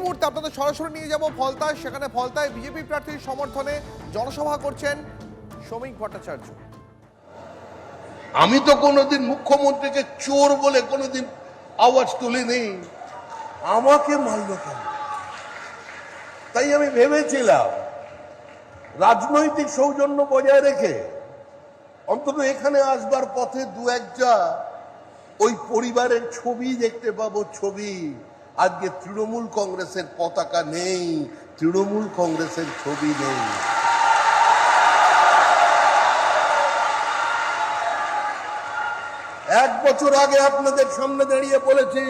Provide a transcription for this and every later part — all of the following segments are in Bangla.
মুহূর্তে আপনাদের সরাসরি নিয়ে যাব ফলতায়। সেখানে ফলতায় বিজেপি প্রার্থীর সমর্থনে জনসভা করছেন শ্রমিক ভট্টাচার্য। আমি তো কোনোদিন মুখ্যমন্ত্রীকে চোর বলে কোনোদিন আওয়াজ তুলিনি, আমাকে মারল কেন? তাই আমি ভেবেছিলাম রাজনৈতিক সৌজন্য বজায় রেখে অন্তত এখানে আসবার পথে দু একটা ওই পরিবারের ছবি দেখতে পাবো। ছবি আজকে তৃণমূল কংগ্রেসের পতাকা নেই, তৃণমূল কংগ্রেসের ছবি নেই। এক বছর আগে আপনাদের সামনে দাঁড়িয়ে বলেছি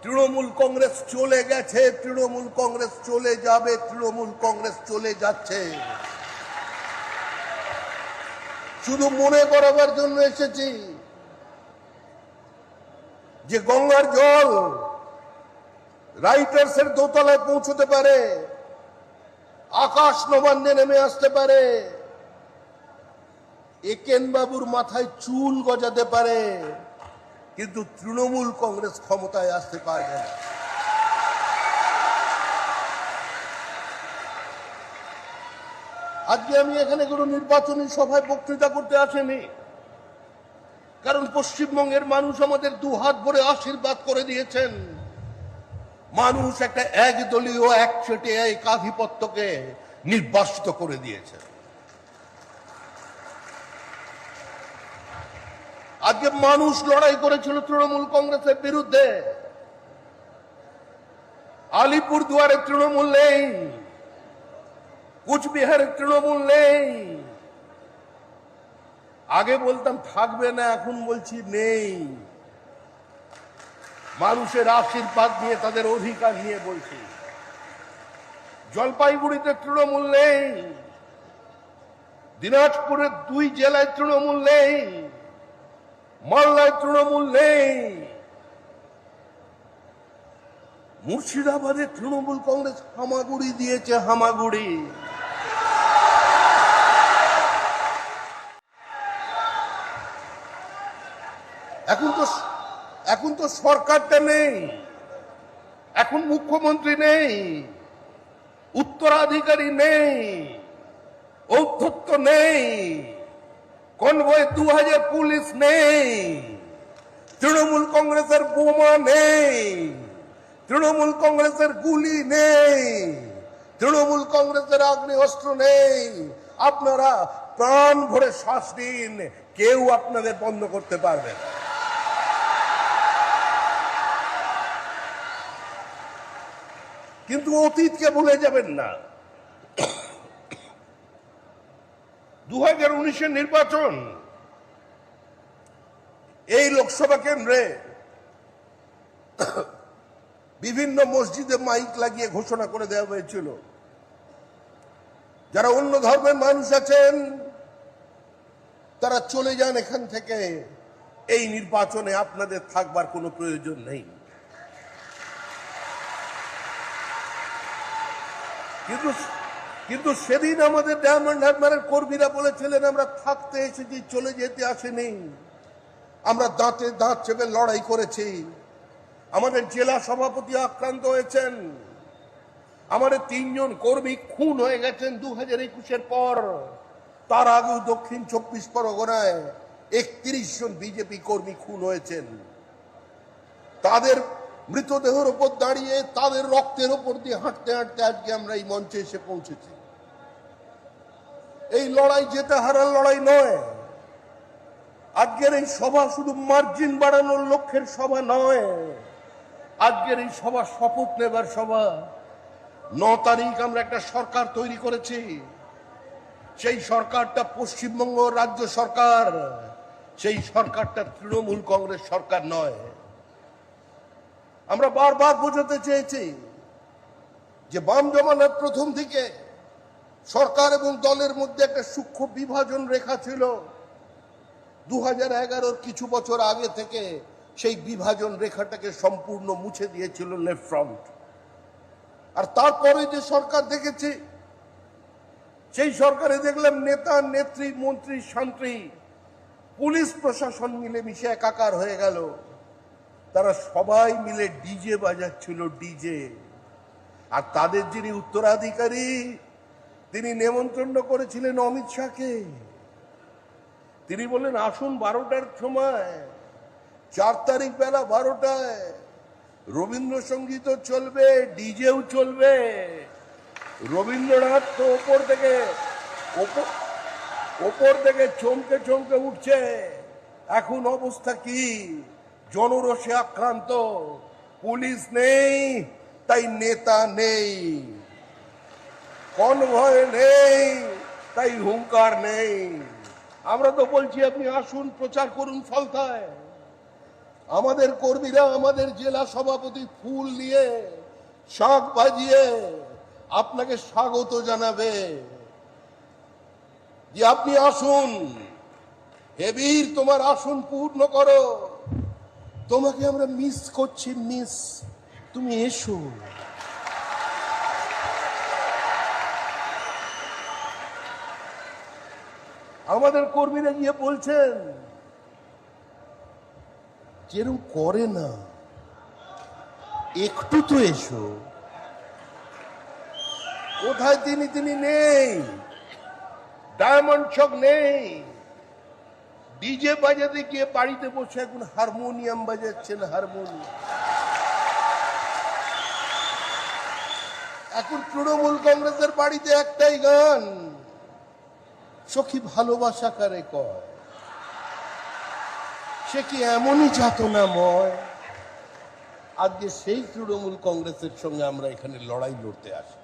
তৃণমূল কংগ্রেস চলে গেছে, তৃণমূল কংগ্রেস চলে যাবে, তৃণমূল কংগ্রেস চলে যাচ্ছে। শুধু মনে করাবার জন্য এসেছি যে গঙ্গার জল রাইটার্সের দোতলায় পৌঁছতে পারে, আকাশ নবান্নে নেমে আসতে পারে, একেন বাবুর মাথায় চুল গজাতে পারে, কিন্তু তৃণমূল কংগ্রেস ক্ষমতায় আসতে পারবে না। আজকে আমি এখানে কোনো নির্বাচনী সভায় বক্তৃতা করতে আসিনি, কারণ পশ্চিমবঙ্গের মানুষ আমাদের দুহাত ভরে আশীর্বাদ করে দিয়েছেন। মানুষ একটা একদলীয় একচেটিয়া একাধিপত্যকে নির্বাসিত করে দিয়েছে। আজকে মানুষ লড়াই করেছিল তৃণমূল কংগ্রেসের বিরুদ্ধে। আলিপুর দুয়ারে তৃণমূল নেই, কুচবিহারের তৃণমূল নেই। আগে বলতাম থাকবে না, এখন বলছি নেই। মানুষের আশীর্বাদ নিয়ে, তাদের অধিকার নিয়ে বলছি। জলপাইগুড়িতে তৃণমূল নেই, দিনাজপুরের 2 জেলায় তৃণমূল নেই, মালদায় তৃণমূল নেই, মুর্শিদাবাদে তৃণমূল কংগ্রেস হামাগুড়ি দিয়েছে, হামাগুড়ি। এখন তো সরকারটা নেই, এখন মুখ্যমন্ত্রী নেই, উত্তরাধিকারী নেই, ঔদ্ধত্য নেই, কনভয় 2000 পুলিশ নেই, তৃণমূল কংগ্রেসের বোমা নেই, তৃণমূল কংগ্রেসের গুলি নেই, তৃণমূল কংগ্রেসের আগ্নেয়াস্ত্র নেই। আপনারা প্রাণ ভরে শ্বাস দিন, কেউ আপনাদের বন্ধ করতে পারবে না। কিন্তু অতীতকে ভুলে যাবেন না। 2019-এর নির্বাচন, এই লোকসভা কেন্দ্রে বিভিন্ন মসজিদে মাইক লাগিয়ে ঘোষণা করে দেওয়া হয়েছিল, যারা অন্য ধর্মের মানুষ আছেন তারা চলে যান এখান থেকে, এই নির্বাচনে আপনাদের থাকবার কোনো প্রয়োজন নেই। কিন্তু সেদিন আমাদের ডায়মন্ড হারবারের কর্মীরা বলেছিলেন আমরা থাকতে এসেছি, চলে যেতে আসেনি। আমরা দাঁতে দাঁত চেপে লড়াই করেছি। আমাদের জেলা সভাপতি আক্রান্ত হয়েছেন, আমাদের 3 জন কর্মী খুন হয়ে গেছেন 2021-এর পর। তার আগেও দক্ষিণ 24 পরগনায় 31 জন বিজেপি কর্মী খুন হয়েছেন। তাদের মৃতদেহের উপর দাঁড়িয়ে, তাদের রক্তের উপর দিয়ে হাঁটতে হাঁটতে আজকে আমরা এই মঞ্চে এসে পৌঁছেছি। এই লড়াই জেতা হারার লড়াই নয়। আজকের এই সভা শুধু মার্জিন বাড়ানোর লক্ষ্যের সভা নয়। আজকের এই সভা শপথ নেবার সভা। 9 তারিখ আমরা একটা সরকার তৈরি করেছি, সেই সরকারটা পশ্চিমবঙ্গ রাজ্য সরকার, সেই সরকারটা তৃণমূল কংগ্রেস সরকার নয়। আমরা বারবার বোঝাতে চেয়েছি যে বাম জমানার প্রথম দিকে সরকার এবং দলের মধ্যে একটা সূক্ষ্ম বিভাজন রেখা ছিল। 2011-র কিছু বছর আগে থেকে সেই বিভাজন রেখাটাকে সম্পূর্ণ মুছে দিয়েছিল লেফট ফ্রন্ট। আর তারপরে যে সরকার দেখেছি, সেই সরকারে দেখলাম নেতা, নেত্রী, মন্ত্রী, শান্ত্রী, পুলিশ প্রশাসন মিলে মিশে একাকার হয়ে গেল। তারা সবাই মিলে ডিজে বাজাচ্ছিল, ডিজে। আর তাদের যিনি উত্তরাধিকারী তিনি নেমন্ত্রণ করেছিলেন অমিত শাহকে। তিনি বললেন আসুন 12টার সময়, 4 তারিখ বেলা 12টায় রবীন্দ্রসঙ্গীতও চলবে, ডিজেও চলবে। রবীন্দ্রনাথ তো ওপর থেকে চমকে চমকে উঠছে। এখন অবস্থা কি? জনরোষে আক্রান্ত, পুলিশ নেই তাই নেতা নেই, কনভয় নেই তাই হুঙ্কার নেই। আমরা তো বলছি আপনি আসুন, প্রচার করুন ফলতায়। আমাদের কর্মীরা আমাদের জেলা সভাপতি ফুল নিয়ে, শাঁখ বাজিয়ে আপনাকে স্বাগত জানাবে যে আপনি আসুন, হে বীর তোমার আসন পূর্ণ করো, তোমাকে আমরা মিস করছি, মিস, তুমি এসো। আমাদের কর্মীরা গিয়ে বলছেন যেরকম করে না, একটু তো এসো। কোথায় তিনি নেই, ডায়মন্ড চক নেই, ডিজে বাজাতে গিয়ে বাড়িতে বসে এখন হারমোনিয়াম বাজাচ্ছেন, হারমোনিয়াম। এখন তৃণমূল কংগ্রেসের বাড়িতে একটাই গান, সখী ভালোবাসা কারে কয়। সে কি এমনই যাতনাময়? আজকে সেই তৃণমূল কংগ্রেসের সঙ্গে আমরা এখানে লড়াই লড়তে আসি।